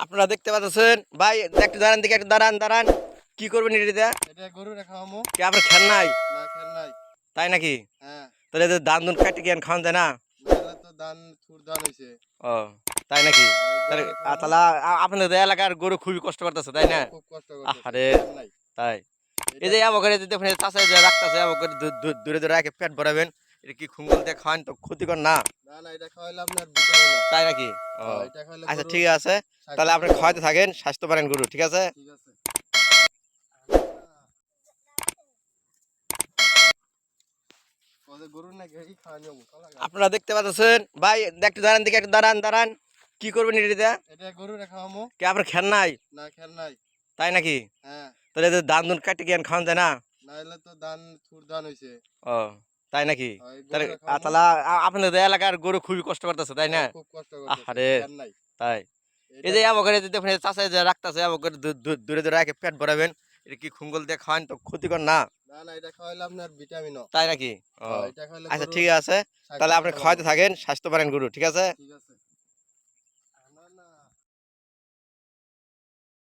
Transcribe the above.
আপনারা দেখতে পাচ্ছেন ভাই, একটু দাঁড়ান দিকে, একটু দাঁড়ান দাঁড়ান। কি করবেন এটা? এটা গরু খাওয়ামু। কি আপনার খেল নাই? না খেল নাই। তাই নাকি? হ্যাঁ। তাহলে যে ধান ধুন কাটি জ্ঞান খাওয়ান যায় না? নাহলে তো ধান থুর ধান হইছে। ও তাই নাকি? তাহলে গরুরে খাওয়ামু। তাহলে আপনাদের এলাকার গরু খুবই কষ্ট করতেছে তাই না? খুব কষ্ট করতেছে। আরে খেল নাই। তাই এই এটা যে অবকারে যদি আপনি চাষে যে রাখতেছে অবকারে দূরে দূরে রেখে পেট ভরাবেন, এটা কি খুঙ্গল দিয়ে খাওয়ান তো ক্ষতিকর না? না না এটা খাওয়াইলে আপনার ভিটামিন হয়। তাই নাকি? ও এটা খাওয়াইলে আচ্ছা গরু ঠিক আছে, তাহলে আপনি স্বাস্থ্যবান হবে। খাওয়াতে থাকেন, স্বাস্থ্য পারেন গরু, ঠিক আছে? ঠিক আছে। ওদের গরুর নাকি এই খাওয়ানি হবো। আপনারা দেখতে পাচ্ছেন ভাই, একটু দাঁড়ান দিকে, একটু দাঁড়ান দাঁড়ান। কি করবেন এটা? এটা গরুরে খাওয়ামু। কি আপনার খেল নাই? না খেল নাই। তাই নাকি? হ্যাঁ। তাহলে যে ধান ধুন কাটি জ্ঞান খাওয়ান যায় না? নাহলে তো ধান থুর ধান হইছে। ও তাই নাকি? তাহলে গরুরে খাওয়ামু। তাহলে আপনাদের এলাকার গরু খুবই কষ্ট করতেছে তাই না? খুব কষ্ট করতেছে। আরে খেল নাই। তাই এই এটা যে অবকারে যদি আপনি চাষে যে রাখতেছে অবকারে দূরে দূরে রেখে পেট ভরাবেন, এটা কি খুঙ্গল দিয়ে খাওয়ান তো ক্ষতিকর না? না না এটা খাওয়াইলে আপনার ভিটামিন হয়। তাই নাকি? ও এটা খাওয়াইলে আচ্ছা গরু ঠিক আছে, তাহলে আপনি স্বাস্থ্যবান খাওয়াতে হবে। থাকেন, স্বাস্থ্য পারেন গরু, ঠিক আছে? ঠিক আছে।